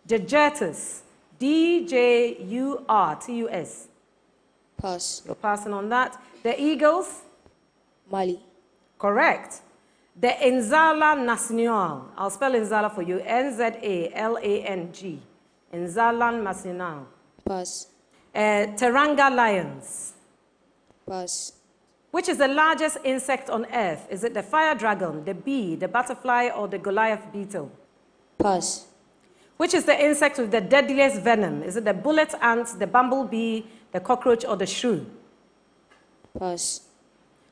Djurtus. D-J-U-R-T-U-S. Pass. You're passing on that. The Eagles? Mali. Correct. The Nzala Nacional. I'll spell Nzala for you. N-Z-A-L-A-N-G. Nzala Nacional. Pass. Teranga Lions. Pass. Which is the largest insect on earth? Is it the fire dragon, the bee, the butterfly, or the Goliath beetle? Pass. Which is the insect with the deadliest venom? Is it the bullet ant, the bumblebee, the cockroach, or the shrew? Pass.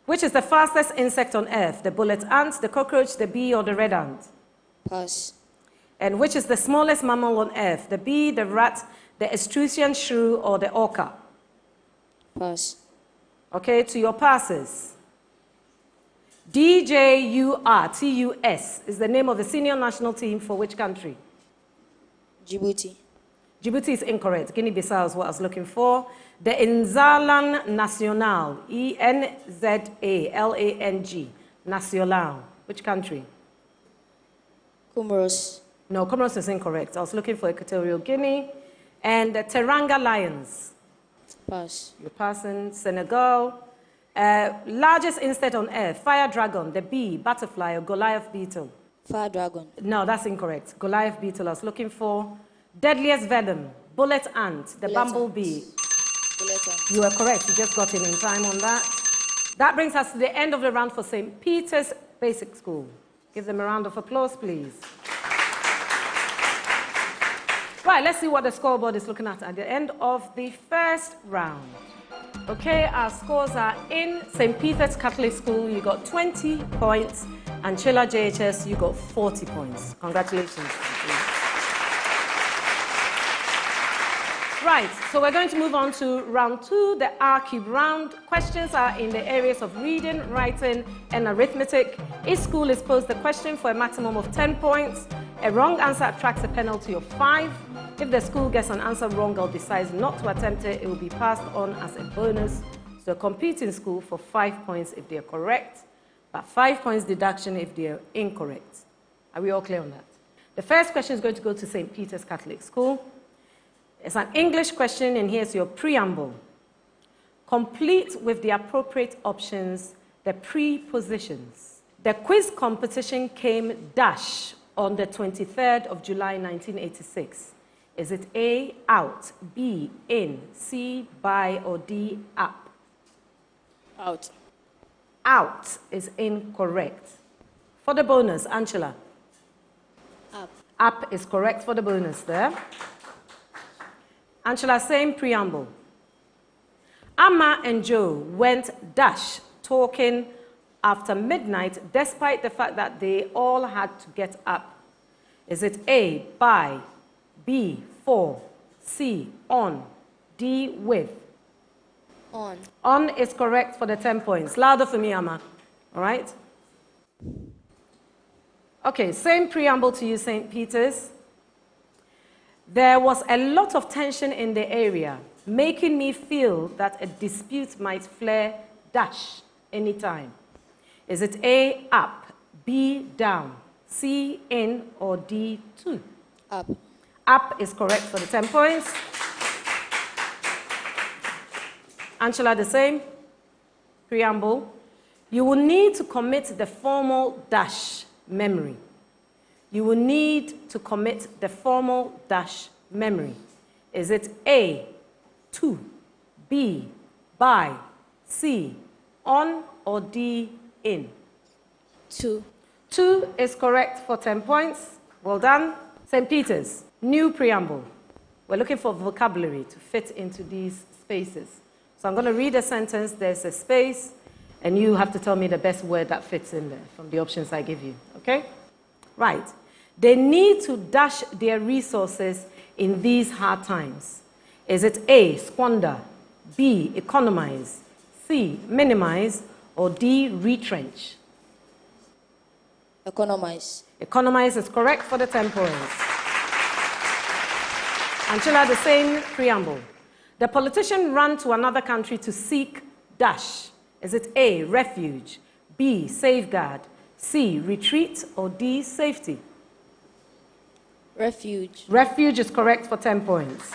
Which is the fastest insect on earth? The bullet ant, the cockroach, the bee, or the red ant? Pass. And which is the smallest mammal on earth? The bee, the rat, the etruscan shrew, or the orca? Pass. Okay, to your passes. Djurtus is the name of the senior national team for which country? Djibouti. Djibouti is incorrect. Guinea-Bissau is what I was looking for. The Nzala Nacional, E-N-Z-A-L-A-N-G, Nacional. Which country? Comoros. No, Comoros is incorrect. I was looking for Equatorial Guinea. And the Teranga Lions. Pass. You're passing. Senegal. Largest insect on earth, fire dragon, the bee, butterfly, or Goliath beetle? Fire dragon. No, that's incorrect. Goliath beetle I was looking for. Deadliest venom, bullet ant, the bumblebee. Bullet ant. You are correct. You just got in time on that. That brings us to the end of the round for St. Peter's Basic School. Give them a round of applause, please. Right, let's see what the scoreboard is looking at the end of the first round. Okay, our scores are in St. Peter's Catholic School, you got 20 points, and Chilla JHS, you got 40 points. Congratulations. Right, so we're going to move on to round 2, the R-Cube round. Questions are in the areas of reading, writing, and arithmetic. Each school is posed a question for a maximum of 10 points. A wrong answer attracts a penalty of 5. If the school gets an answer wrong or decides not to attempt it, it will be passed on as a bonus to a competing school for 5 points if they are correct, but 5 points deduction if they are incorrect. Are we all clear on that? The first question is going to go to St. Peter's Catholic School. It's an English question, and here's your preamble. Complete with the appropriate options the prepositions. The quiz competition came dash on the 23rd of July 1986. Is it A, out, B, in, C, by, or D, up? Out. Out is incorrect. For the bonus, Angela? Up. Up is correct for the bonus there. Angela, same preamble. Amma and Joe went dash talking after midnight despite the fact that they all had to get up. Is it A, by, B, for, C, on, D, with? On. On is correct for the 10 points. Louder for me, Amma. All right? Okay, same preamble to you, St. Peter's. There was a lot of tension in the area, making me feel that a dispute might flare dash anytime. Is it A, up, B, down, C, in, or D, to? Up. Up is correct for the 10 points. Angela, the same preamble. You will need to commit the formal dash memory. You will need to commit the formal dash memory. Is it A, to, B, by, C, on, or D, in? To. 2 is correct for 10 points. Well done. St. Peter's, new preamble. We're looking for vocabulary to fit into these spaces. So I'm going to read a sentence, there's a space, and you have to tell me the best word that fits in there from the options I give you, okay? Right. They need to dash their resources in these hard times. Is it A, squander, B, economize, C, minimize, or D, retrench? Economize. Economize is correct for the 10 points. Angela, the same preamble. The politician ran to another country to seek dash. Is it A, refuge, B, safeguard, C, retreat, or D, safety? Refuge. Refuge is correct for 10 points.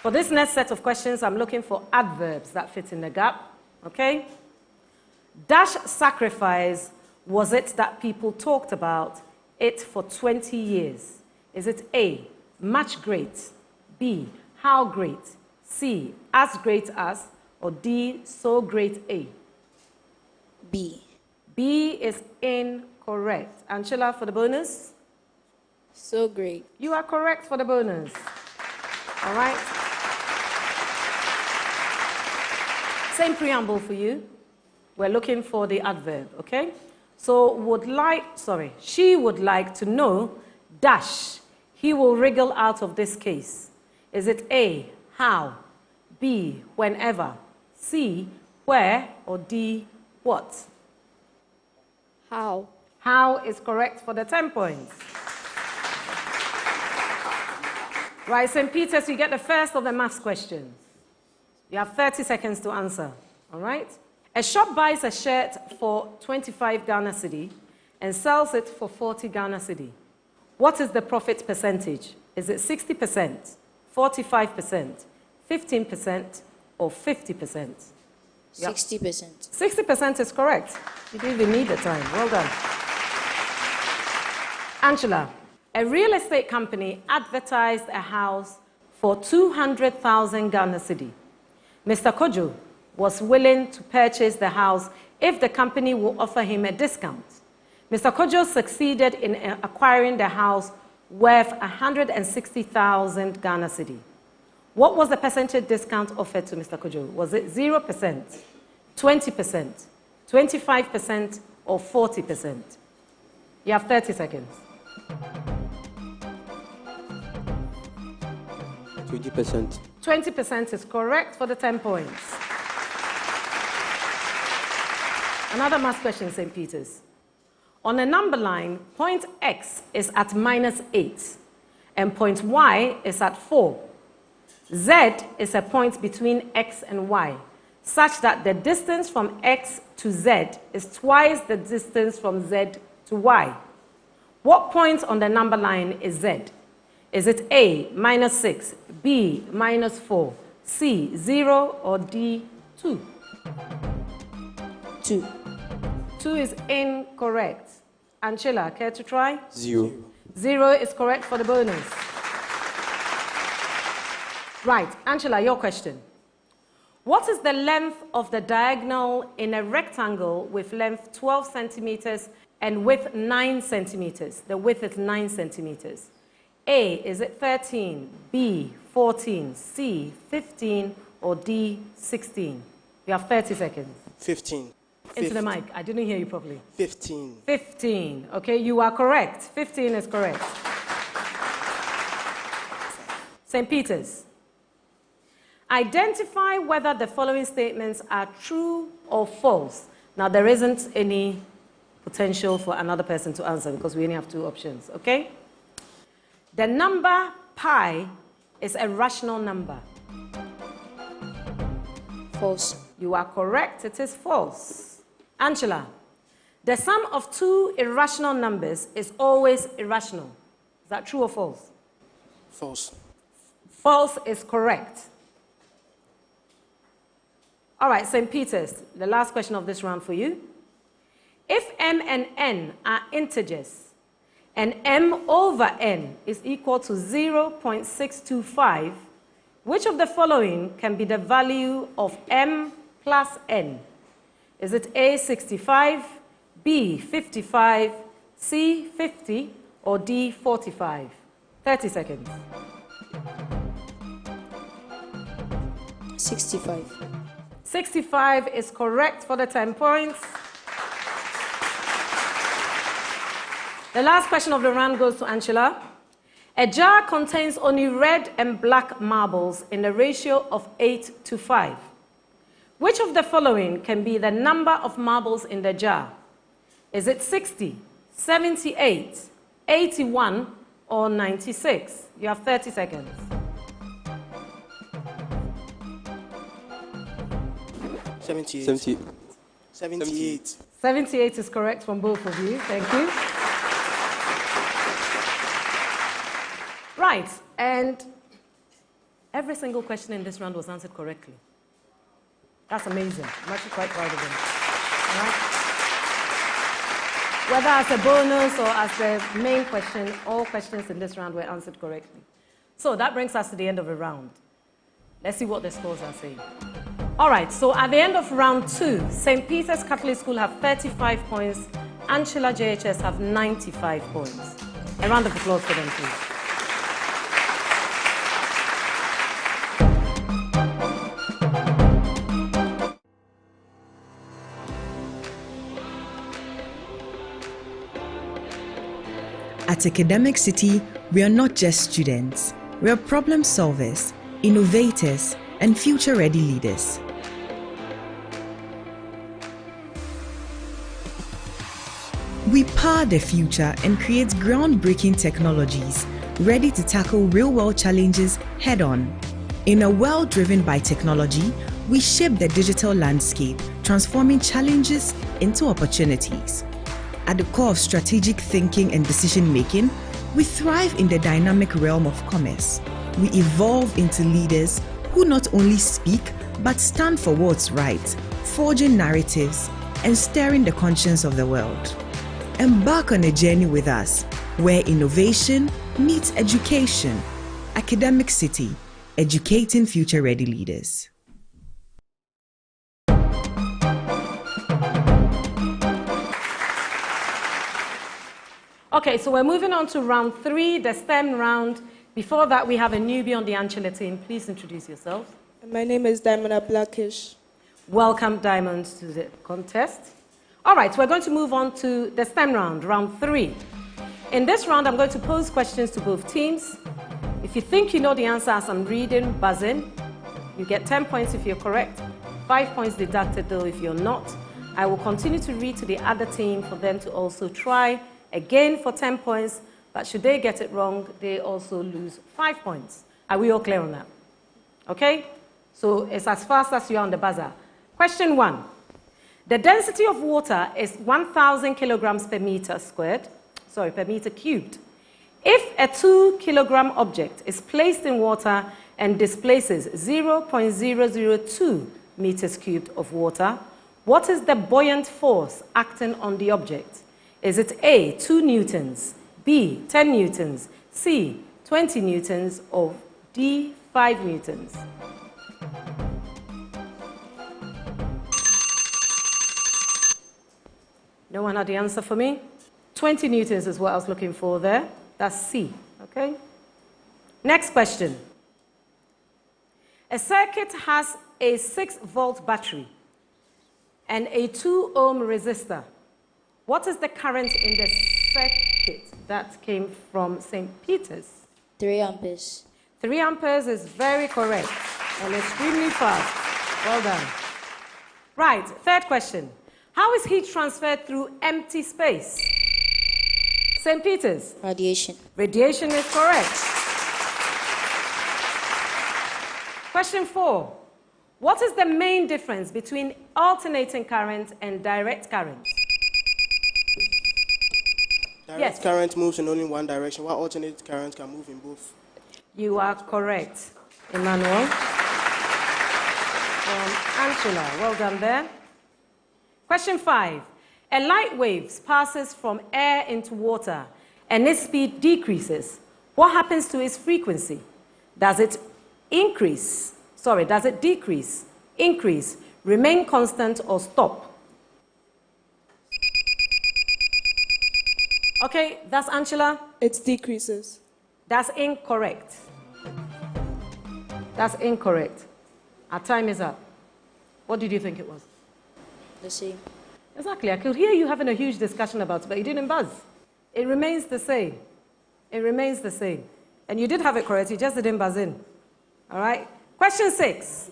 For this next set of questions, I'm looking for adverbs that fit in the gap. Okay? Dash sacrifice was it that people talked about it for 20 years? Is it A, much great, B, how great, C, as great as, or D, so great A? B. B is incorrect. Angela, for the bonus? So great. You are correct for the bonus. All right? Same preamble for you. We're looking for the adverb, okay? So she would like to know, dash, he will wriggle out of this case. Is it A, how, B, whenever, C, where, or D, what? How. How is correct for the 10 points. Right, St. Peter's, you get the first of the maths questions. You have 30 seconds to answer, all right? A shop buys a shirt for 25 Ghana cedi and sells it for 40 Ghana cedi. What is the profit percentage? Is it 60%, 45%, 15%, or 50%? 60%. 60% is correct. You didn't even need the time. Well done. Angela, a real estate company advertised a house for 200,000 Ghana cedi. Mr. Kojo was willing to purchase the house if the company will offer him a discount. Mr. Kojo succeeded in acquiring the house worth 160,000 Ghana cedi. What was the percentage discount offered to Mr. Kojo? Was it 0%, 20%, 25%, or 40%? You have 30 seconds. 20%. 20% is correct for the 10 points. Another math question, St. Peter's. On a number line, point X is at -8, and point Y is at 4. Z is a point between X and Y, such that the distance from X to Z is twice the distance from Z to Y. What point on the number line is Z? Is it A, -6, B, -4, C, 0, or D, 2? 2. 2 is incorrect. Angela, care to try? 0. 0 is correct for the bonus. Right, Angela, your question. What is the length of the diagonal in a rectangle with length 12 centimeters and width 9 centimeters? The width is 9 centimeters. A, is it 13, B, 14, C, 15, or D, 16? You have 30 seconds. 15. Into the mic. I didn't hear you properly. 15. 15. Okay, you are correct. 15 is correct. St. Peter's. Identify whether the following statements are true or false. Now, there isn't any potential for another person to answer because we only have 2 options, okay? The number pi is a rational number. False. You are correct. It is false. Angela, the sum of 2 irrational numbers is always irrational. Is that true or false? False. False is correct. All right, St. Peter's, the last question of this round for you. If m and n are integers, and m over n is equal to 0.625, which of the following can be the value of m plus n? Is it A, 65, B, 55, C, 50, or D, 45? 30 seconds. 65. 65 is correct for the 10 points. The last question of the round goes to Angela. A jar contains only red and black marbles in a ratio of 8 to 5. Which of the following can be the number of marbles in the jar? Is it 60, 78, 81, or 96? You have 30 seconds. 78. 78. 78 is correct from both of you. Thank you. Right, and every single question in this round was answered correctly. That's amazing. I'm actually quite proud of them. All right? Whether as a bonus or as the main question, all questions in this round were answered correctly. So that brings us to the end of the round. Let's see what the scores are saying. All right, so at the end of round 2, St. Peter's Catholic School have 35 points, Anchula JHS have 95 points. A round of applause for them, please. At Academic City, we are not just students. We are problem solvers, innovators, and future-ready leaders. We power the future and create groundbreaking technologies ready to tackle real-world challenges head-on. In a world driven by technology, we shape the digital landscape, transforming challenges into opportunities. At the core of strategic thinking and decision-making, we thrive in the dynamic realm of commerce. We evolve into leaders who not only speak, but stand for what's right, forging narratives and stirring the conscience of the world. Embark on a journey with us, where innovation meets education. Academic City, educating future-ready leaders. Okay, so we're moving on to round 3, the STEM round. Before that, we have a newbie on the Anchula team. Please introduce yourself. My name is Diamond Blackish. Welcome, Diamond, to the contest. All right, we're going to move on to the STEM round, round 3. In this round, I'm going to pose questions to both teams. If you think you know the answer as I'm reading, buzz in. You get 10 points if you're correct, 5 points deducted though if you're not. I will continue to read to the other team for them to also try again for 10 points, but should they get it wrong, they also lose 5 points. Are we all clear on that? Okay? So it's as fast as you are on the buzzer. Question 1. The density of water is 1,000 kilograms per meter squared, per meter cubed. If a 2 kilogram object is placed in water and displaces 0.002 meters cubed of water, what is the buoyant force acting on the object? Is it A, 2 newtons, B, 10 newtons, C, 20 newtons, or D, 5 newtons? No one had the answer for me? 20 newtons is what I was looking for there. That's C, okay? Next question. A circuit has a 6-volt battery and a 2-ohm resistor. What is the current in the circuit that came from St. Peter's? 3 amperes. 3 amperes is very correct and extremely fast. Well done. Right, third question. How is heat transferred through empty space? St. Peter's? Radiation. Radiation is correct. Question 4. What is the main difference between alternating current and direct current? Direct current moves in only one direction, while alternate current can move in both. You are correct, Emmanuel. From Anchula. Well done there. Question 5. A light wave passes from air into water and its speed decreases. What happens to its frequency? Does it increase? Does it decrease, increase, remain constant, or stop? Okay, that's Anchula. It decreases. That's incorrect. That's incorrect. Our time is up. What did you think it was? The same. Exactly. I could hear you having a huge discussion about it, but you didn't buzz. It remains the same. It remains the same. And you did have it correct, you just didn't buzz in. All right? Question 6.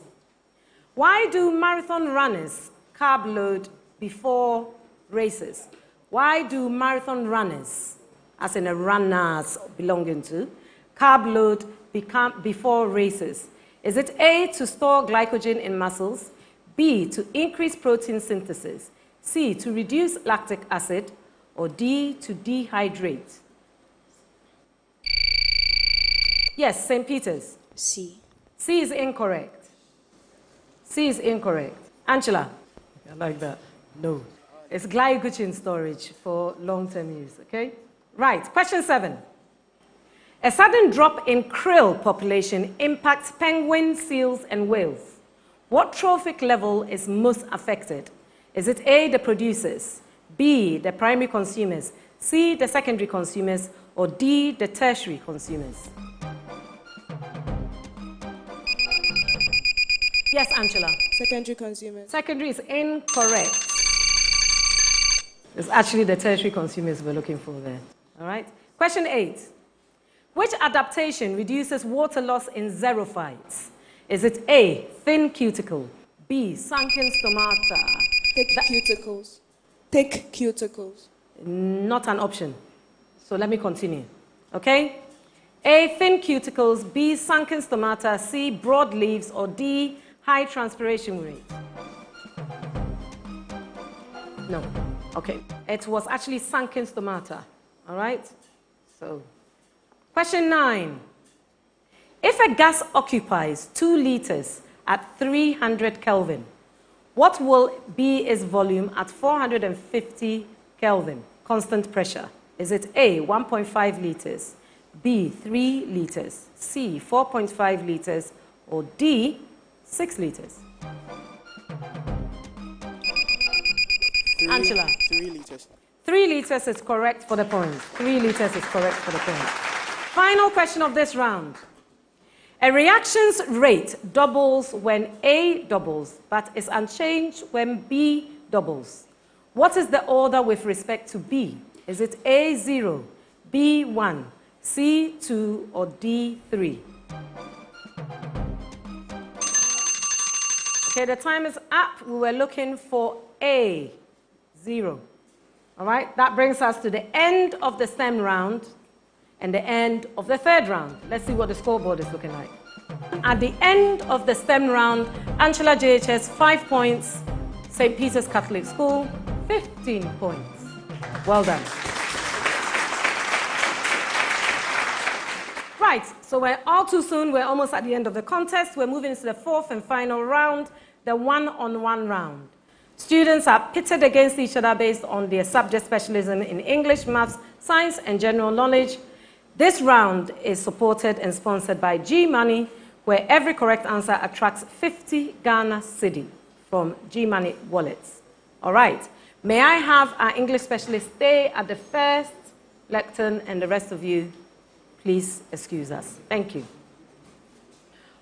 Why do marathon runners carb load before races? Why do marathon runners, as in a runners belonging to, carb load before races? Is it A, to store glycogen in muscles, B, to increase protein synthesis, C, to reduce lactic acid, or D, to dehydrate? Yes, St. Peter's. C. C is incorrect. C is incorrect. Angela? I like that. No. It's glycogen storage for long-term use, okay? Right, question 7. A sudden drop in krill population impacts penguins, seals, and whales. What trophic level is most affected? Is it A, the producers, B, the primary consumers, C, the secondary consumers, or D, the tertiary consumers? Yes, Angela. Secondary consumers. Secondary is incorrect. It's actually the tertiary consumers we're looking for there. All right? Question 8. Which adaptation reduces water loss in xerophytes? Is it A, thin cuticle, B, sunken stomata? Thick cuticles. Thick cuticles. Not an option. So let me continue. Okay? A, thin cuticles, B, sunken stomata, C, broad leaves, or D, high transpiration rate? No. Okay. It was actually sunken stomata. All right? So, question 9. If a gas occupies 2 liters at 300 Kelvin, what will be its volume at 450 Kelvin, constant pressure? Is it A, 1.5 liters, B, 3 liters, C, 4.5 liters, or D, 6 liters? Angela? 3 liters. 3 liters is correct for the point. 3 liters is correct for the point. Final question of this round. A reaction's rate doubles when A doubles, but is unchanged when B doubles. What is the order with respect to B? Is it A, 0, B, 1, C, 2, or D, 3? Okay, the time is up. We were looking for A, 0. All right, that brings us to the end of the STEM round and the end of the 3rd round. Let's see what the scoreboard is looking like. At the end of the STEM round, Angela JHS 5 points, St. Peter's Catholic School 15 points. Well done. Right, so we're all too soon. We're almost at the end of the contest. We're moving into the 4th and final round, the one-on-one round. Students are pitted against each other based on their subject specialism in English, maths, science, and general knowledge. This round is supported and sponsored by G Money, where every correct answer attracts 50 Ghana cedi from G Money wallets. All right. May I have our English specialist stay at the first lectern, and the rest of you, please excuse us. Thank you.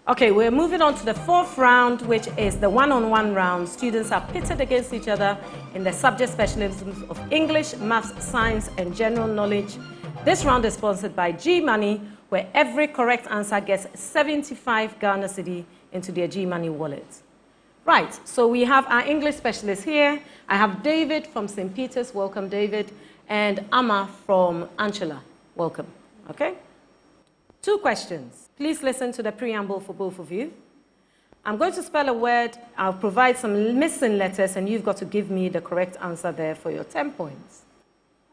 Okay, we're moving on to the 4th round, which is the one-on-one round. Students are pitted against each other in the subject specialisms of English, maths, science, and general knowledge. This round is sponsored by G Money, where every correct answer gets 75 Ghana cedi into their G Money wallet. Right, so we have our English specialist here. I have David from St. Peter's. Welcome, David. And Amma from Angela. Welcome. Okay? 2 questions. Please listen to the preamble for both of you. I'm going to spell a word. I'll provide some missing letters, and you've got to give me the correct answer there for your 10 points.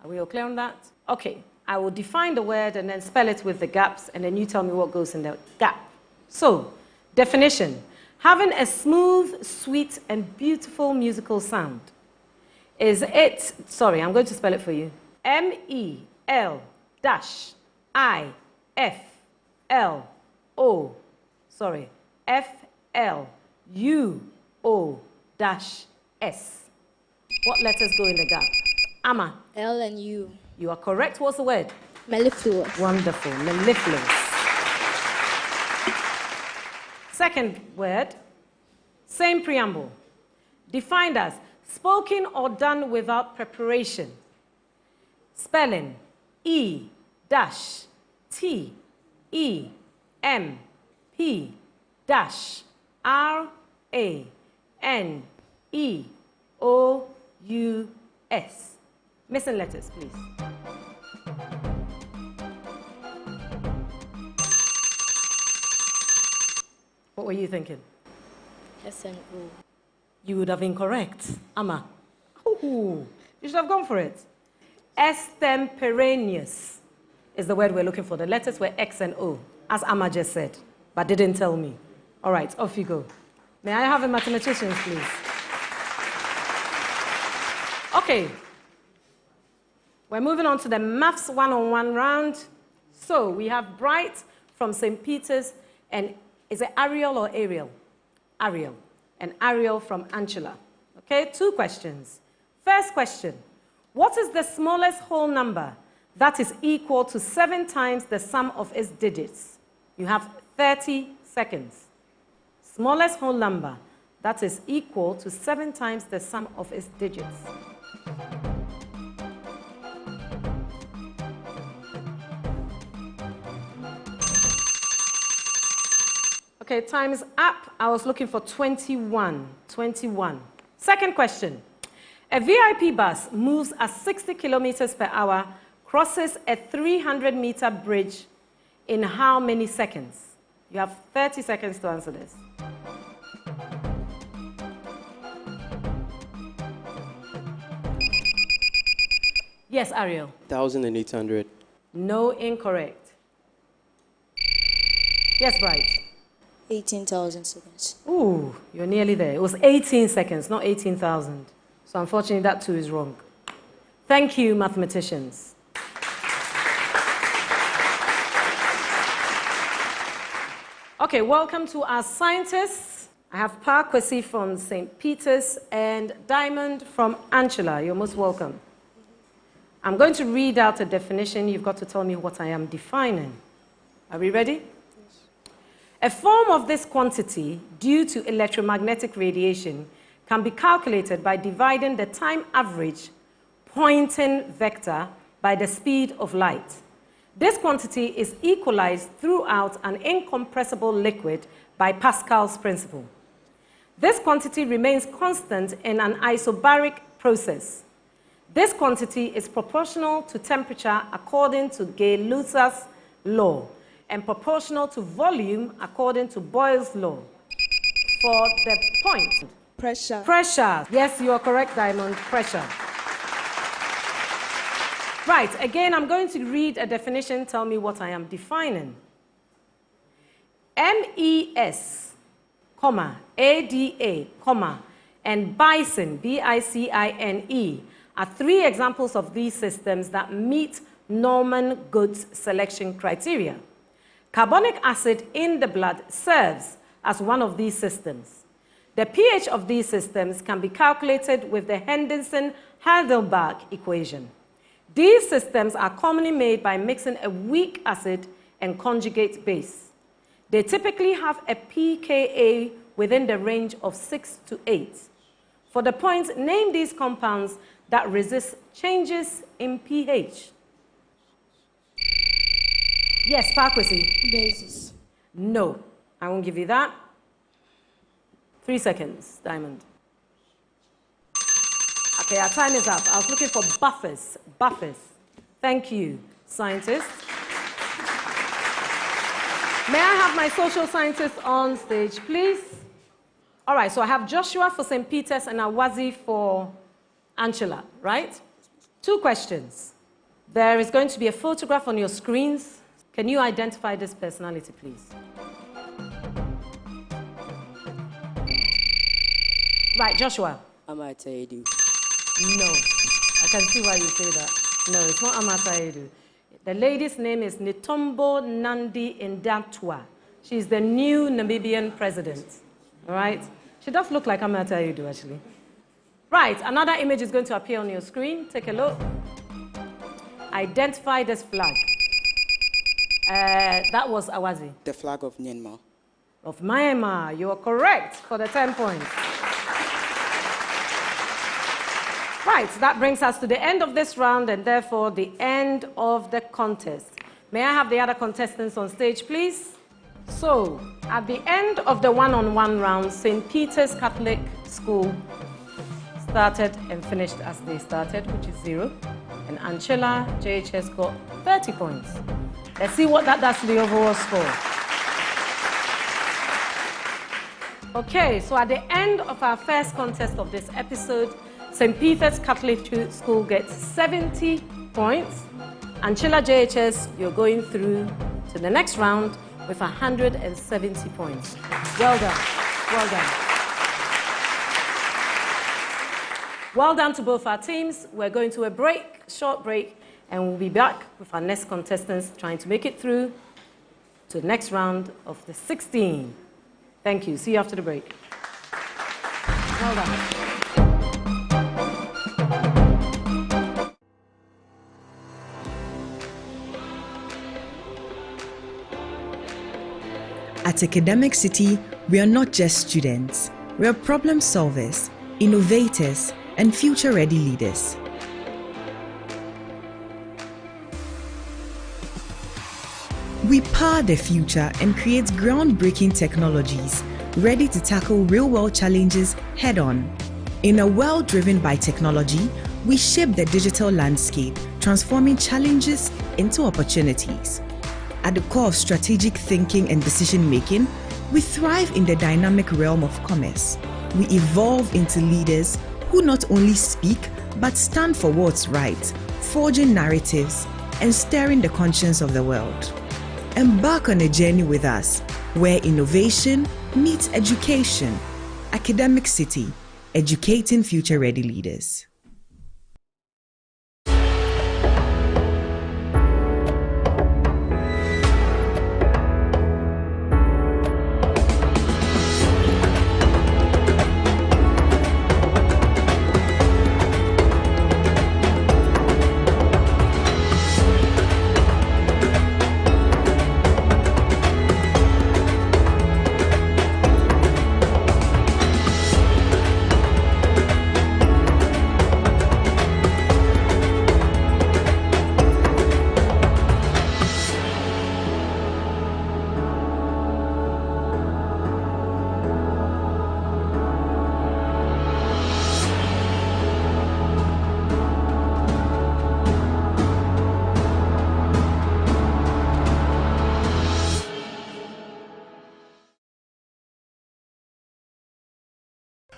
Are we all clear on that? Okay. I will define the word and then spell it with the gaps, and then you tell me what goes in the gap. So, definition. Having a smooth, sweet, and beautiful musical sound. Is it, sorry, I'm going to spell it for you. F-L-U-O-S. What letters go in the gap? Amma. L and U. You are correct. What's the word? Mellifluous. Wonderful. Mellifluous. Second word, same preamble. Defined as spoken or done without preparation. Spelling E-T-E-M-P-R-A-N-E-O-U-S. Missing letters, please. What were you thinking? S and O. You would have been correct. Amma. Ooh, you should have gone for it. Extemporaneous. is the word we're looking for. The letters were X and O, as Amma just said, but didn't tell me. All right, off you go. May I have a mathematician, please? Okay. We're moving on to the Maths 1-on-1 round. So we have Bright from St. Peter's, and is it Ariel or Ariel? Ariel. And Ariel from Angela. Okay, 2 questions. First question. What is the smallest whole number that is equal to 7 times the sum of its digits? You have 30 seconds. Smallest whole number that is equal to 7 times the sum of its digits. Okay, time is up. I was looking for 21. 21. Second question. A VIP bus moves at 60 kilometers per hour, crosses a 300-meter bridge in how many seconds? You have 30 seconds to answer this. Yes, Ariel. 1,800. No, incorrect. Yes, Bright. 18,000 seconds. Ooh, you're nearly there. It was 18 seconds, not 18,000. So unfortunately, that too is wrong. Thank you, mathematicians. Okay, welcome to our scientists. I have Kwesi from St. Peter's and Diamond from Angela. You're most welcome. I'm going to read out a definition. You've got to tell me what I am defining. Are we ready? A form of this quantity, due to electromagnetic radiation, can be calculated by dividing the time average Poynting vector by the speed of light. This quantity is equalized throughout an incompressible liquid by Pascal's principle. This quantity remains constant in an isobaric process. This quantity is proportional to temperature according to Gay-Lussac's law, and proportional to volume according to Boyle's law. For the point. Pressure. Pressure. Yes, you are correct, Diamond. Pressure. Right, again, I'm going to read a definition. Tell me what I am defining. MES, comma, ADA, comma, and bicin, BICINE, are 3 examples of these systems that meet Norman Goode's selection criteria. Carbonic acid in the blood serves as one of these systems. The pH of these systems can be calculated with the Henderson-Heidelberg equation. These systems are commonly made by mixing a weak acid and conjugate base. They typically have a pKa within the range of 6 to 8. For the point, name these compounds that resist changes in pH. Yes, Kwesi. Bases. No, I won't give you that. 3 seconds, Diamond. Okay, our time is up. I was looking for buffers. Buffers. Thank you, scientists. May I have my social scientists on stage, please? All right, so I have Joshua for St. Peter's and Awazi for Angela, right? 2 questions. There is going to be a photograph on your screens. Can you identify this personality, please? Right, Joshua. Amata Edu. No. I can see why you say that. No, it's not Amata Edu. The lady's name is Netumbo Nandi Ndaitwah. She's the new Namibian president. All right? She does look like Amata Edu, actually. Right, another image is going to appear on your screen. Take a look. Identify this flag. That was Awazi. The flag of Myanmar. Of Myanmar. You are correct for the 10 points. Right, that brings us to the end of this round and therefore the end of the contest. May I have the other contestants on stage, please? So, at the end of the one-on-one round, St. Peter's Catholic School started and finished as they started, which is 0. And Angela JHS got 30 points. Let's see what that does to the overall score. Okay, so at the end of our first contest of this episode, St. Peter's Catholic School gets 70 points. Anchilla JHS, you're going through to the next round with 170 points. Well done. Well done. Well done to both our teams. We're going to a break, short break, and we'll be back with our next contestants trying to make it through to the next round of the 16. Thank you. See you after the break. Well done. At Academic City, we are not just students. We are problem solvers, innovators, and future-ready leaders. We power the future and create groundbreaking technologies ready to tackle real-world challenges head-on. In a world driven by technology, we shape the digital landscape, transforming challenges into opportunities. At the core of strategic thinking and decision-making, we thrive in the dynamic realm of commerce. We evolve into leaders who not only speak, but stand for what's right, forging narratives and stirring the conscience of the world. Embark on a journey with us, where innovation meets education. Academic City, educating future-ready leaders.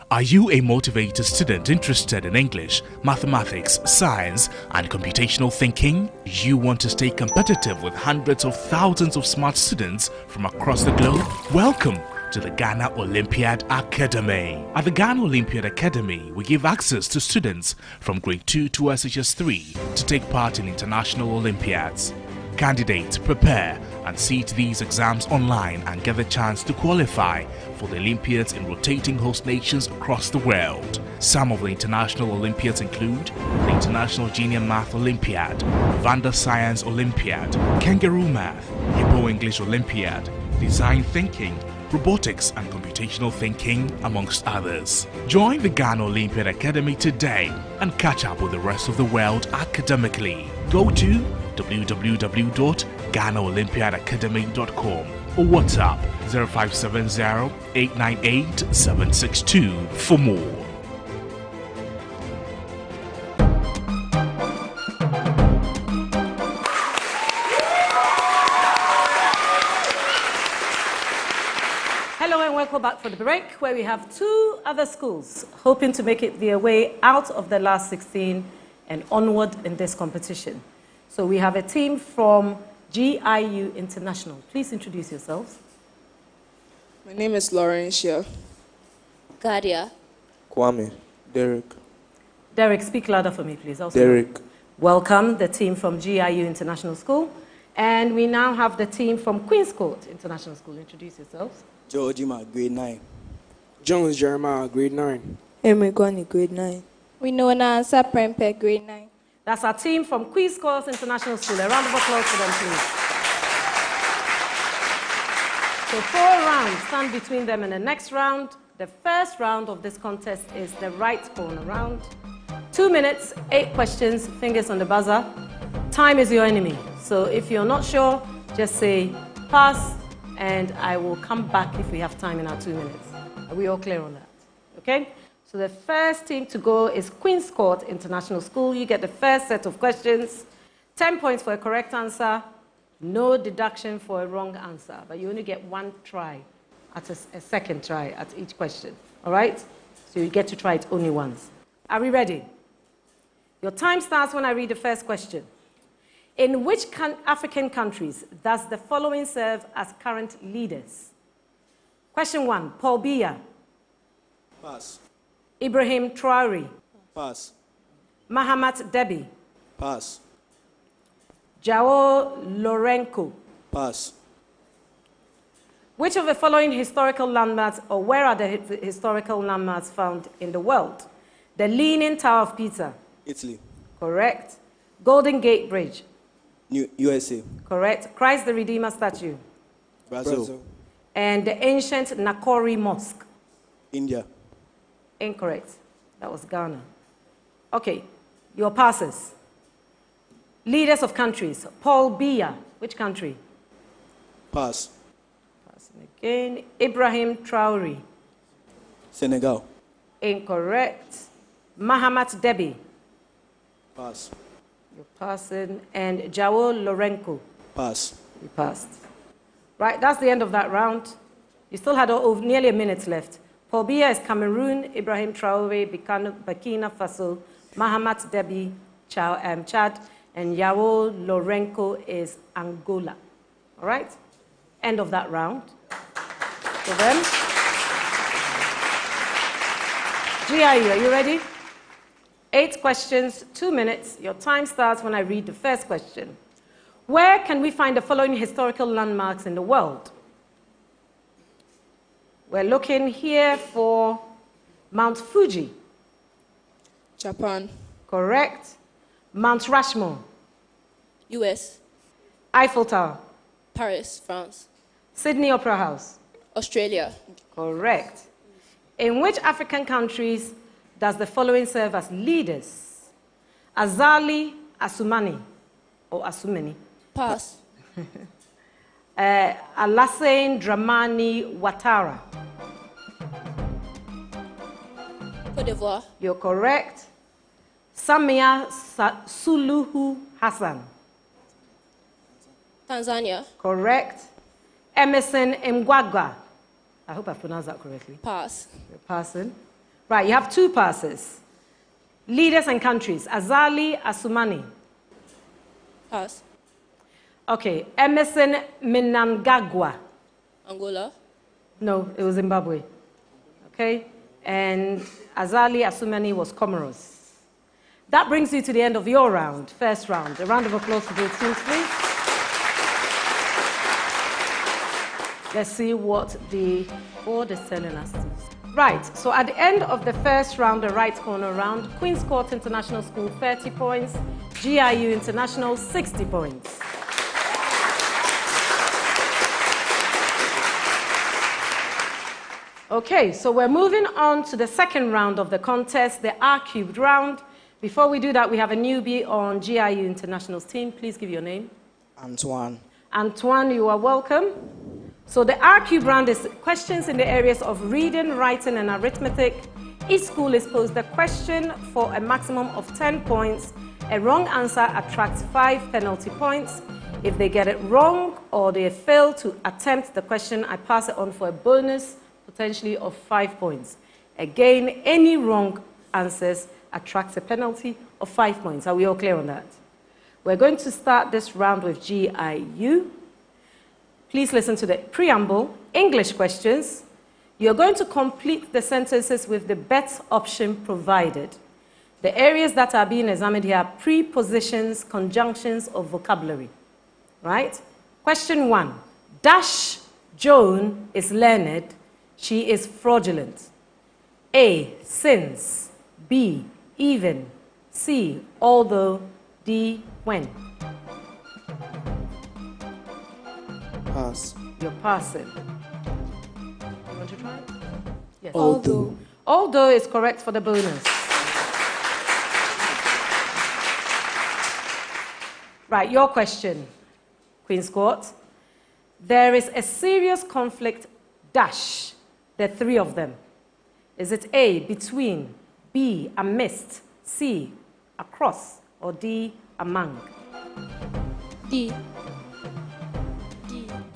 Are you a motivated student interested in English, mathematics, science, and computational thinking? You want to stay competitive with hundreds of thousands of smart students from across the globe? Welcome to the Ghana Olympiad Academy. At the Ghana Olympiad Academy, we give access to students from grade 2 to SHS 3 to take part in international Olympiads. Candidates prepare and sit these exams online and get the chance to qualify for the Olympiads in rotating host nations across the world. Some of the international Olympiads include the International Junior Math Olympiad, Vanda Science Olympiad, Kangaroo Math, Hippo English Olympiad, Design Thinking, Robotics and Computational Thinking, amongst others. Join the Ghana Olympiad Academy today and catch up with the rest of the world academically. Go to www.ghanaolympiadacademy.com or WhatsApp 0570-898-762 for more. Hello and welcome back for the break, where we have two other schools hoping to make it their way out of the last 16 and onward in this competition. So we have a team from GIU International. Please introduce yourselves. My name is Laurentia. Gadia. Kwame. Derek. Derek, speak louder for me, please. Also, Derek. welcome the team from GIU International School. And we now have the team from Queen's Court International School. Introduce yourselves. George Ima, grade 9. Jones Jeremiah, grade 9. Emegwani, grade 9. We know Nansa Prempe, grade 9. That's our team from Queen's Court International School. A round of applause for them, please. So 4 rounds stand between them in the next round. The first round of this contest is the right corner round. 2 minutes, 8 questions, fingers on the buzzer. Time is your enemy. So if you're not sure, just say pass, and I will come back if we have time in our 2 minutes. Are we all clear on that? Okay? So the first team to go is Queen's Court International School. You get the first set of questions. 10 points for a correct answer. No deduction for a wrong answer. But you only get 1 try at a second try at each question. All right? So you get to try it only once. Are we ready? Your time starts when I read the first question. In which African countries does the following serve as current leaders? Question 1, Paul Biya. Pass. Ibrahim Traore. Pass. Mahamat Debi. Pass. Joao Lourenço. Pass. Which of the following historical landmarks, or where are the historical landmarks found in the world? The Leaning Tower of Pisa. Italy. Correct. Golden Gate Bridge. USA. Correct. Christ the Redeemer statue. Brazil. And the ancient Nakori Mosque. India. Incorrect. That was Ghana. Okay, your passes. Leaders of countries. Paul Biya. Which country? Pass. Passing again. Ibrahim Traore. Senegal. Incorrect. Mahamat Debi. Pass. You're passing. And Joao Lourenço. Pass. You passed. Right, that's the end of that round. You still had nearly a minute left. Paul Biya is Cameroon, Ibrahim Traore, Burkina Faso, Mahamat Debi, Chad, and Joao Lourenço is Angola. All right? End of that round. So then, GIU, are you ready? 8 questions, 2 minutes. Your time starts when I read the first question. Where can we find the following historical landmarks in the world? We're looking here for Mount Fuji. Japan. Correct. Mount Rushmore. US. Eiffel Tower. Paris, France. Sydney Opera House. Australia. Correct. In which African countries does the following serve as leaders? Azali Assoumani, or Assoumani. Pass. Alassane Dramani Ouattara. Côte d'Ivoire. You're correct. Samia Suluhu Hassan. Tanzania. Correct. Emerson Mnangagwa. I hope I pronounced that correctly. Pass. You're passing. Right, you have 2 passes. Leaders and countries. Azali Assoumani. Pass. Okay, Emerson Mnangagwa. Angola. No, it was Zimbabwe. Okay, and Azali Assoumani was Comoros. That brings you to the end of your round, first round. A round of applause for both teams, please. Let's see what the board is telling us. Right, so at the end of the first round, the right corner round, Queen's Court International School 30 points, GIU International 60 points. Okay, so we're moving on to the second round of the contest, the R-cubed round. Before we do that, we have a newbie on GIU International's team. Please give your name. Antoine. Antoine, you are welcome. So the R-cubed round is questions in the areas of reading, writing, and arithmetic. Each school is posed a question for a maximum of 10 points. A wrong answer attracts 5 penalty points. If they get it wrong or they fail to attempt the question, I pass it on for a bonus, potentially of 5 points. Again, any wrong answers attracts a penalty of 5 points. Are we all clear on that? We're going to start this round with GIU. Please listen to the preamble. English questions. You're going to complete the sentences with the bet option provided. The areas that are being examined here are prepositions, conjunctions, or vocabulary. Right? Question 1. Dash Joan is learned. She is fraudulent. A. Since. B. Even. C. Although. D. When. Pass. You're passing. You want to try it? Yes. Although. Although is correct for the bonus. Right, your question, Queen's Court. There is a serious conflict, dash, the 3 of them. Is it A, between, B, amidst, C, across, or D, among? D.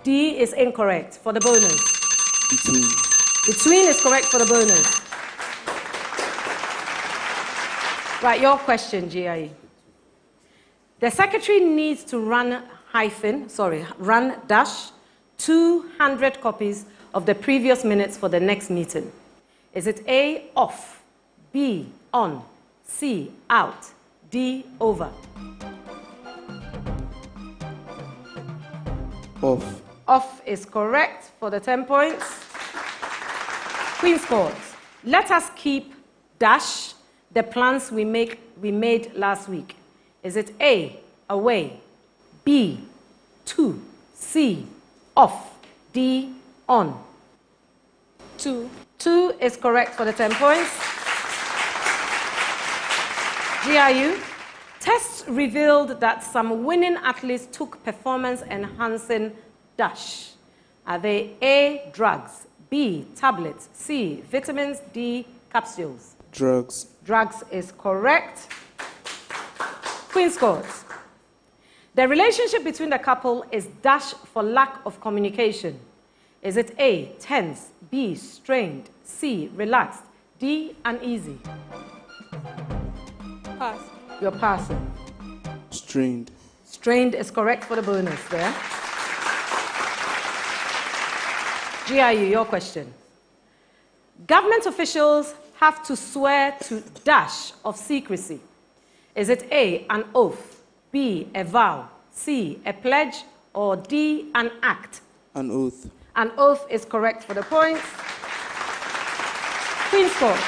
D is incorrect for the bonus. Between. Between is correct for the bonus. Right, your question, GIE. The secretary needs to run dash 200 copies of the previous minutes for the next meeting. Is it A, off, B, on, C, out, D, over? Off. Off is correct for the 10 points. Queen's Court. Let us keep dash the plans we made last week. Is it A, away, B, to, C, off, D, on? 2. 2 is correct for the 10 points. GIU. Tests revealed that some winning athletes took performance-enhancing dash. Are they A, drugs, B, tablets, C, vitamins, D, capsules? Drugs. Drugs is correct. Queen's Court. The relationship between the couple is dash for lack of communication. Is it A, tense, B, strained, C, relaxed, D, uneasy? Pass. You're passing. Strained. Strained is correct for the bonus there. GIU, your question. Government officials have to swear to dash of secrecy. Is it A, an oath, B, a vow, C, a pledge, or D, an act? An oath. An oath is correct for the points. Queen's Court.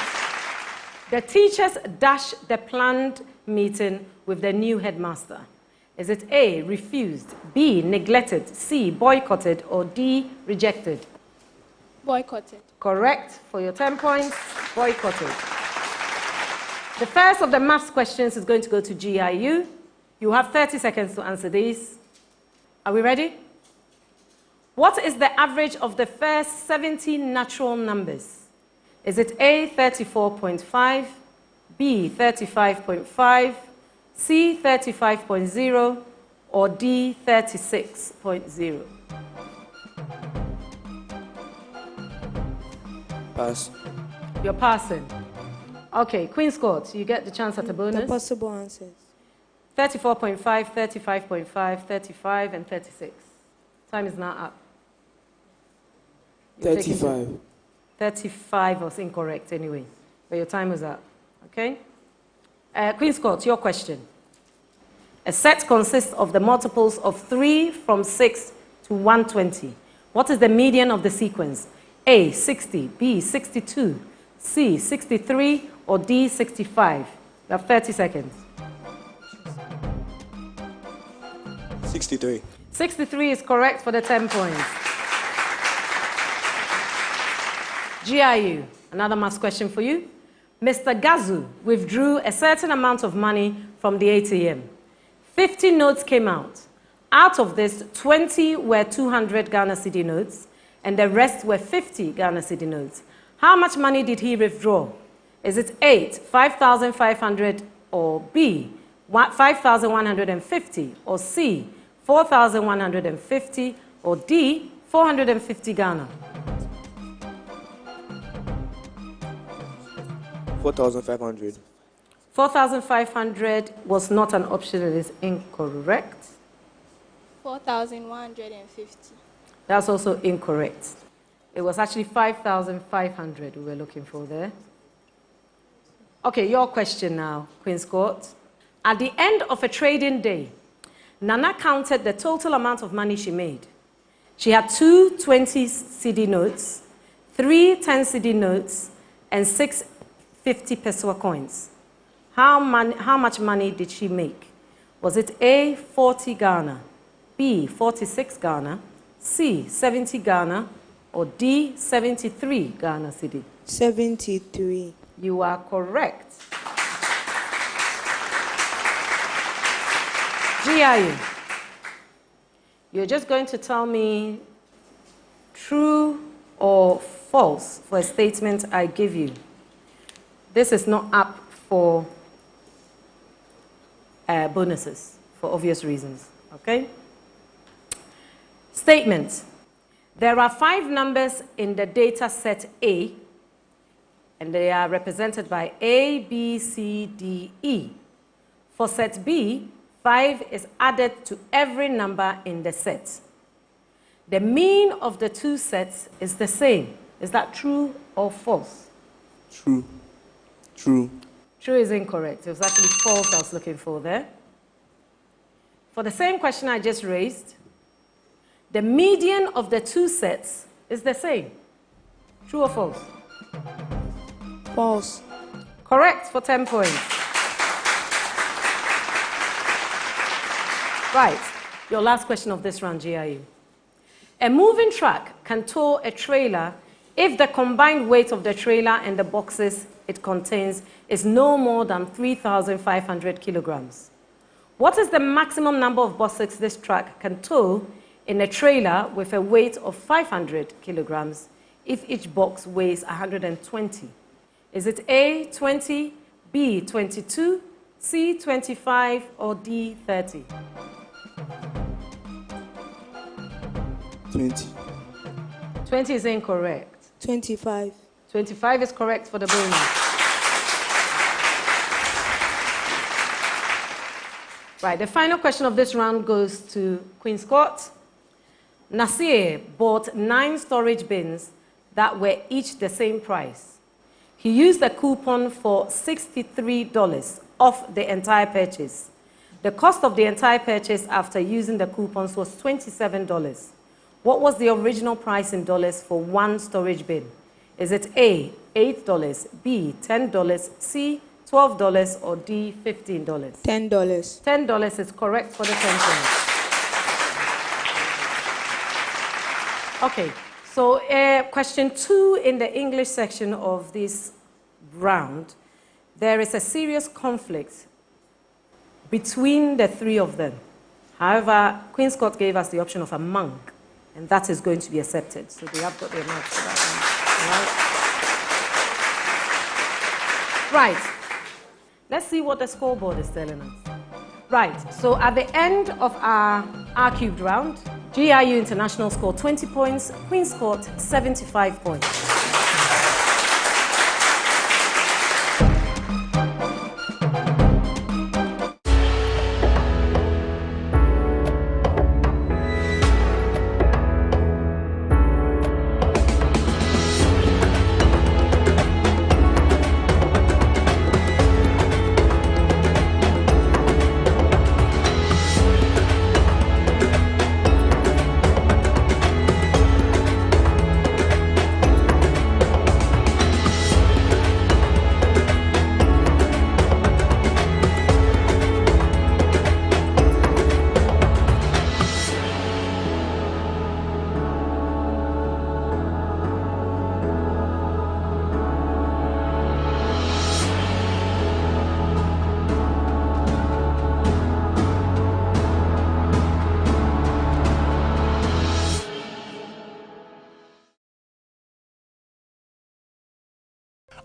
The teachers dash the planned meeting with the new headmaster. Is it A, refused, B, neglected, C, boycotted, or D, rejected? Boycotted. Correct for your 10 points. Boycotted. The first of the maths questions is going to go to GIU. You have 30 seconds to answer these. Are we ready? What is the average of the first 70 natural numbers? Is it A, 34.5, B, 35.5, C, 35.0, or D, 36.0? Pass. You're passing. Okay, Queen's Court, you get the chance at a bonus. The possible answers. 34.5, 35.5, 35, and 36. Time is now up. You're taking 35. 35 was incorrect anyway, but your time was up. Okay? Queen's Court, your question. A set consists of the multiples of 3 from 6 to 120. What is the median of the sequence? A, 60, B, 62, C, 63, or D, 65? You have 30 seconds. 63. 63 is correct for the 10 points. GIU, another maths question for you. Mr. Gazu withdrew a certain amount of money from the ATM. 50 notes came out. Out of this, 20 were 200 Ghana Cedi notes, and the rest were 50 Ghana Cedi notes. How much money did he withdraw? Is it A, 5,500, or B, 5,150, or C, 4,150, or D, 450 Ghana? 4,500. 4,500 was not an option, it is incorrect. 4,150. That's also incorrect. It was actually 5,500 we were looking for there. Okay, your question now, Queen's Court. At the end of a trading day, Nana counted the total amount of money she made. She had 2 20 Cedi notes, 3 10 Cedi notes, and 6 50 Pessoa coins. How much money did she make? Was it A, 40 Ghana, B, 46 Ghana, C, 70 Ghana, or D, 73 Ghana Cedi? 73. You are correct. GIU, you're just going to tell me true or false for a statement I give you. This is not up for bonuses, for obvious reasons, okay? Statement. There are 5 numbers in the data set A, and they are represented by A, B, C, D, E. For set B, 5 is added to every number in the set. The mean of the two sets is the same. Is that true or false? True. True. True is incorrect. It was actually false I was looking for there. For the same question I just raised, the median of the two sets is the same. True or false? False. Correct for 10 points. Right, your last question of this round, GIU. A moving truck can tow a trailer if the combined weight of the trailer and the boxes it contains is no more than 3,500 kilograms. What is the maximum number of boxes this truck can tow in a trailer with a weight of 500 kilograms if each box weighs 120? Is it A, 20, B, 22, C, 25, or D, 30? 20. 20 is incorrect. 25. 25 is correct for the bonus. Right, the final question of this round goes to Queen's Court. Nasir bought 9 storage bins that were each the same price. He used a coupon for $63 off the entire purchase. The cost of the entire purchase after using the coupons was $27. What was the original price in dollars for one storage bin? Is it A, $8, B, $10, C, $12, or D, $15? $10. $10 is correct for the 10 points. Okay, so question 2 in the English section of this round, there is a serious conflict between the three of them. However, Queen's Court gave us the option of a monk, and that is going to be accepted. So they have got their marks for that one. Right. Let's see what the scoreboard is telling us. Right. So at the end of our R-cubed round, GIU International scored 20 points, Queen's Court 75 points.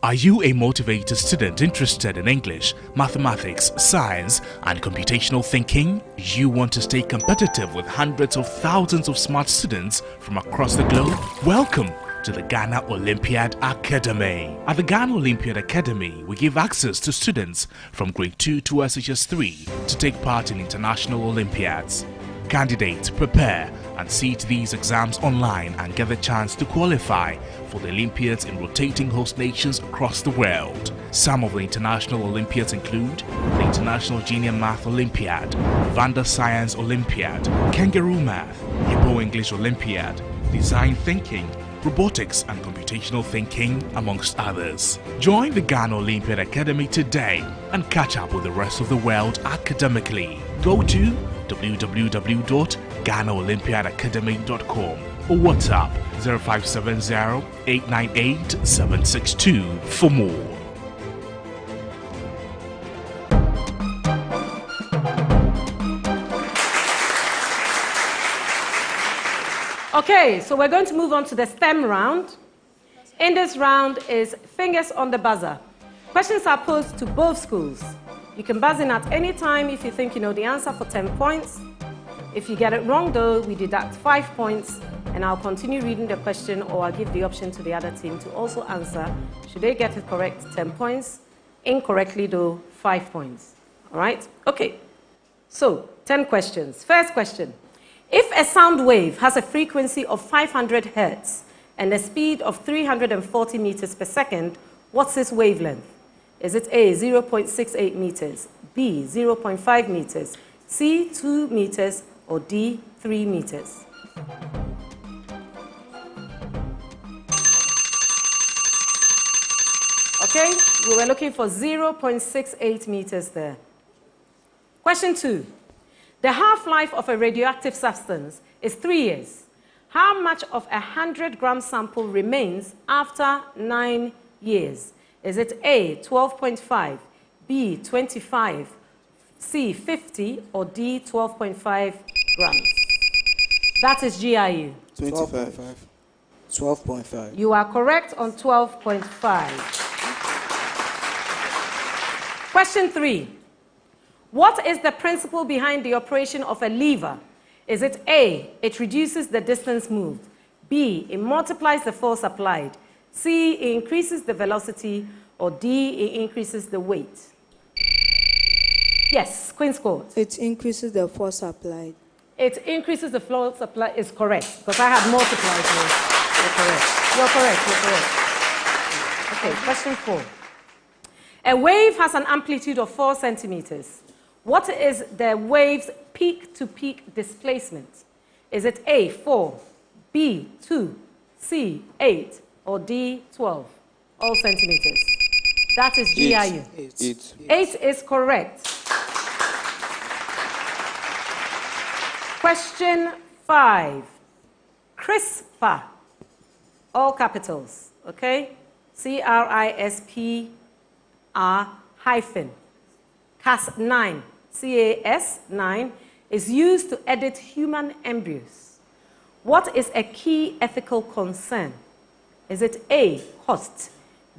Are you a motivated student interested in English, mathematics, science, and computational thinking? You want to stay competitive with hundreds of thousands of smart students from across the globe? Welcome to the Ghana Olympiad Academy. At the Ghana Olympiad Academy, we give access to students from grade 2 to SHS 3 to take part in international Olympiads. Candidates prepare and sit these exams online and get the chance to qualify for the Olympiads in rotating host nations across the world. Some of the international Olympiads include the International Junior Math Olympiad, Vanda Science Olympiad, Kangaroo Math, Hippo English Olympiad, Design Thinking, Robotics and Computational Thinking, amongst others. Join the Ghana Olympiad Academy today and catch up with the rest of the world academically. Go to www.GhanaOlympiadAcademy.com or WhatsApp 0570-898-762 for more. Okay, so we're going to move on to the STEM round. In this round is fingers on the buzzer. Questions are posed to both schools. You can buzz in at any time if you think you know the answer for 10 points. If you get it wrong though, we deduct 5 points, and I'll continue reading the question, or I'll give the option to the other team to also answer. Should they get it correct, 10 points. Incorrectly though, 5 points. All right? Okay. So, 10 questions. First question. If a sound wave has a frequency of 500 hertz and a speed of 340 meters per second, what's its wavelength? Is it A, 0.68 meters, B, 0.5 meters, C, 2 meters, or D, 3 meters? Okay, we were looking for 0.68 meters there. Question 2. The half-life of a radioactive substance is 3 years. How much of a 100-gram sample remains after 9 years? Is it A, 12.5, B, 25, C, 50, or D, 12.5 grams? That is GIU. 25. 12.5. You are correct on 12.5. Question 3. What is the principle behind the operation of a lever? Is it A, it reduces the distance moved, B, it multiplies the force applied, C, it increases the velocity, or D, it increases the weight? Yes, Queen's Court. It increases the force applied. It increases the force applied is correct, because I had multiplied here. You're correct. Okay, question 4. A wave has an amplitude of 4 centimeters. What is the wave's peak-to-peak displacement? Is it A, 4, B, 2, C, 8, or D, 12? All centimeters. That is GIU. 8 is correct. Question 5. CRISPR. All capitals, okay? CRISPR hyphen. Cas9, CAS9, is used to edit human embryos. What is a key ethical concern? Is it A, cost,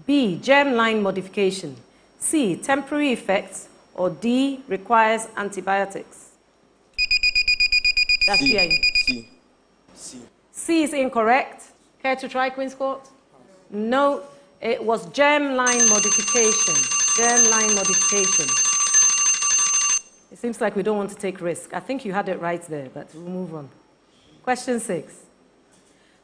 B, germline modification, C, temporary effects, or D, requires antibiotics? That's GIU. C is incorrect. Care to try, Queen's Court? No, it was germline modification. Germline modification. It seems like we don't want to take risk. I think you had it right there, but we'll move on. Question 6.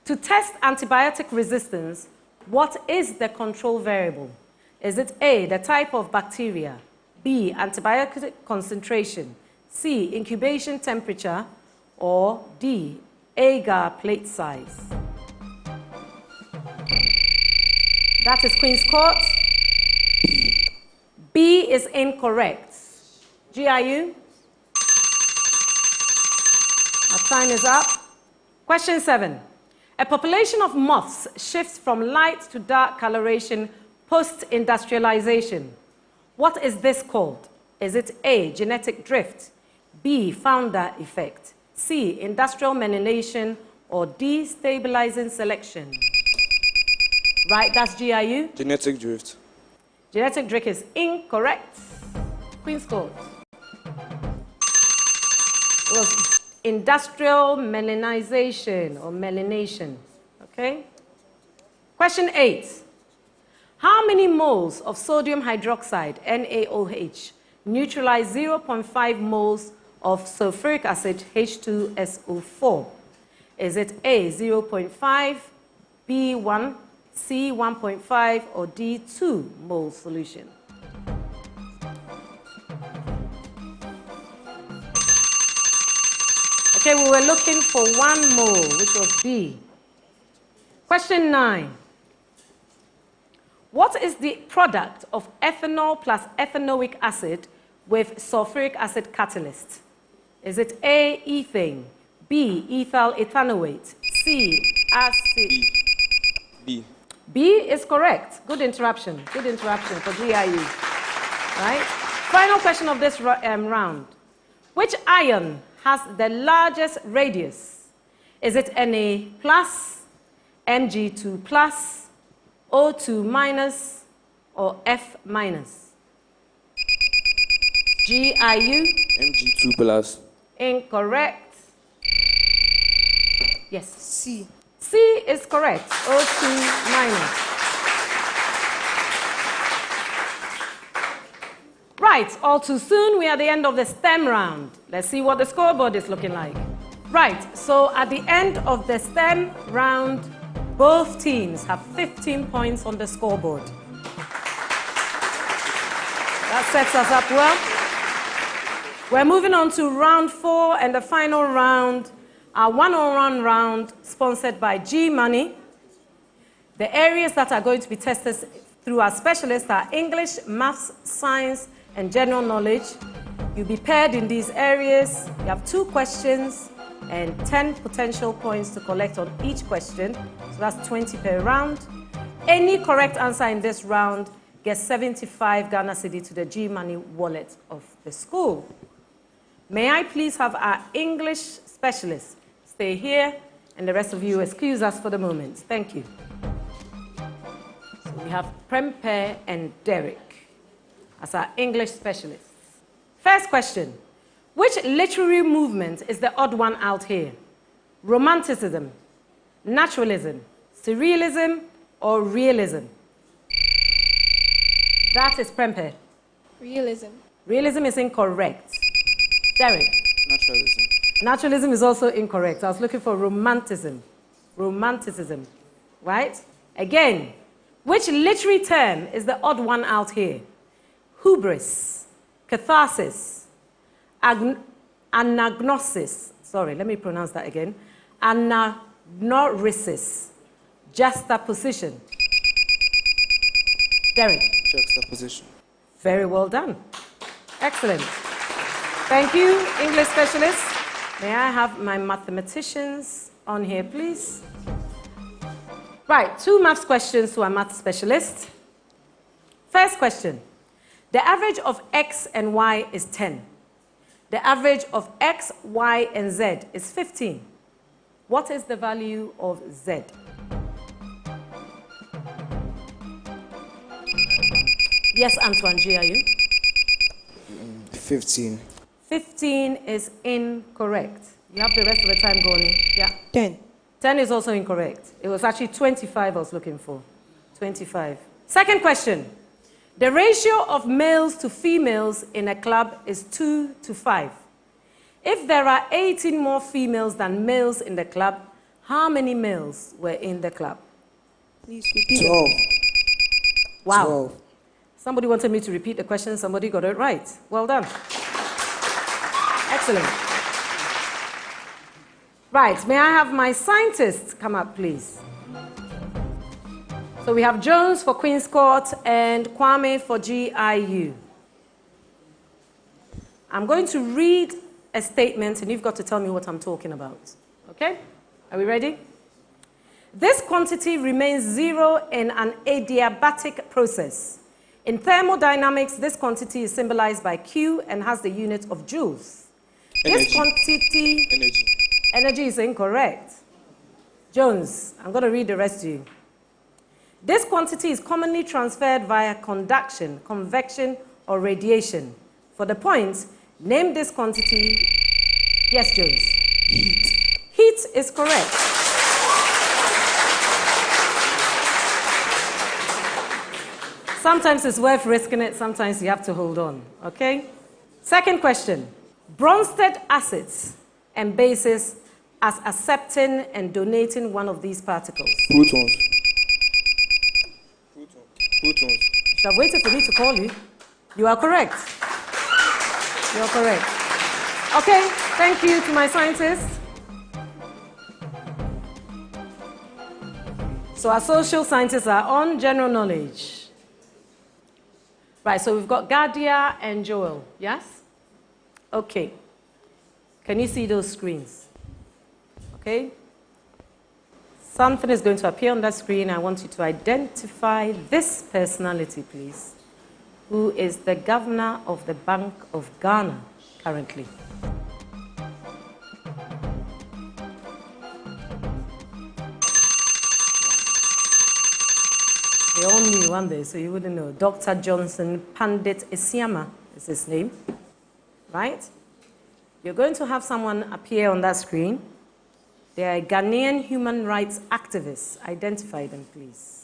To test antibiotic resistance, what is the control variable? Is it A, the type of bacteria, B, antibiotic concentration, C, incubation temperature, or D, agar plate size? That is Queen's Court. B is incorrect. GIU? Our time is up. Question 7. A population of moths shifts from light to dark coloration post-industrialization. What is this called? Is it A, genetic drift, B, founder effect, C, industrial melanation, or D, stabilizing selection? Right, that's GIU. Genetic drift. Genetic drift is incorrect. Queen's Court. It was industrial melanization or melanation. Okay? Question 8. How many moles of sodium hydroxide, NaOH, neutralize 0.5 moles of sulfuric acid, H2SO4? Is it A, 0.5, B, 1, C, 1.5, or D, 2 mole solution? Okay, we were looking for 1 mole, which was B. Question 9. What is the product of ethanol plus ethanoic acid with sulfuric acid catalyst? Is it A, ethane, B, ethyl ethanoate, C, acid? B. B is correct. Good interruption for GIU. Right? Final question of this round. Which ion has the largest radius? Is it Na plus, Mg2 plus, O2 minus, or F minus? GIU? Mg2 plus. Incorrect. Yes. C. C is correct. O2 minus. Right. Right, all too soon, we are at the end of the STEM round. Let's see what the scoreboard is looking like. Right, so at the end of the STEM round, both teams have 15 points on the scoreboard. That sets us up well. We're moving on to round 4 and the final round, our one-on-one round sponsored by G Money. The areas that are going to be tested through our specialists are English, Maths, Science, and General Knowledge. You'll be paired in these areas. You have 2 questions and 10 potential points to collect on each question. So that's 20 per round. Any correct answer in this round gets 75 Ghana Cedi to the G Money wallet of the school. May I please have our English specialist stay here, and the rest of you excuse us for the moment. Thank you. So we have Prempe and Derek as our English specialists. First question. Which literary movement is the odd one out here? Romanticism, naturalism, surrealism, or realism? That is Prempe. Realism. Realism is incorrect. Derek? Naturalism. Naturalism is also incorrect. I was looking for romanticism. Romanticism, right? Again, which literary term is the odd one out here? Hubris, catharsis, anagnosis. Sorry, let me pronounce that again. Anagnorisis, juxtaposition. Derek? Juxtaposition. Very well done. Excellent. Thank you, English specialists. May I have my mathematicians on here, please? Right, 2 maths questions to our math specialist. First question. The average of x and y is 10. The average of x, y, and z is 15. What is the value of z? Yes, Antoine G, are you? 15. 15 is incorrect. You have the rest of the time going. Yeah. 10. 10 is also incorrect. It was actually 25 I was looking for. 25. Second question. The ratio of males to females in a club is 2 to 5. If there are 18 more females than males in the club, how many males were in the club? Please repeat. 12. Wow. 12. Somebody wanted me to repeat the question. Somebody got it right. Well done. Excellent. Right, may I have my scientists come up, please? So we have Jones for Queen's Court and Kwame for GIU. I'm going to read a statement, and you've got to tell me what I'm talking about. Okay? Are we ready? This quantity remains 0 in an adiabatic process. In thermodynamics, this quantity is symbolized by Q and has the unit of joules. Energy. This quantity... Energy. Energy is incorrect. Jones, I'm going to read the rest to you. This quantity is commonly transferred via conduction, convection, or radiation. For the point, name this quantity. Yes, Jones. Heat. Heat is correct. Sometimes it's worth risking it, sometimes you have to hold on, okay? Second question. Bronsted acids and bases as accepting and donating one of these particles. Protons. Protons. You should have waited for me to call you. You are correct. You are correct. Okay, thank you to my scientists. So our social scientists are on general knowledge. Right, so we've got Gadia and Joel, yes? Okay. Can you see those screens? Okay. Something is going to appear on that screen. I want you to identify this personality, please, who is the governor of the Bank of Ghana currently. We all knew one day, so you wouldn't know. Dr. Johnson Pandit Isiama is his name, right? You're going to have someone appear on that screen. They are a Ghanaian human rights activists. Identify them, please.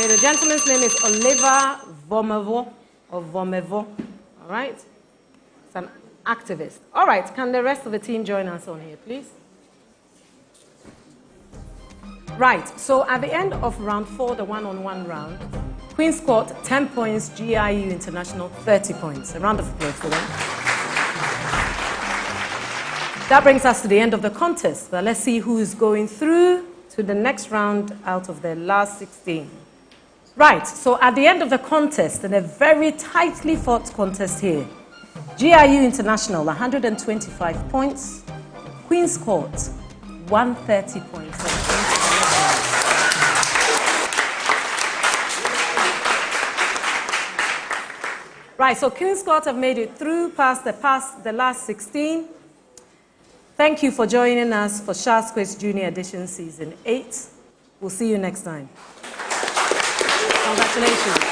Okay, the gentleman's name is Oliver Vomevo, or Vomevo, all right? It's an activist. All right, can the rest of the team join us on here, please? Right, so at the end of round 4, the one-on-one round, Queen's Court, 10 points, GIU International, 30 points. A round of applause for them. That brings us to the end of the contest. But let's see who is going through to the next round out of the last 16. Right, so at the end of the contest, in a very tightly fought contest here, GIU International, 125 points. Queen's Court, 130 points. Right, so Queen's Court have made it through past the last 16. Thank you for joining us for Sharks Quiz Junior Edition Season 8. We'll see you next time. Congratulations.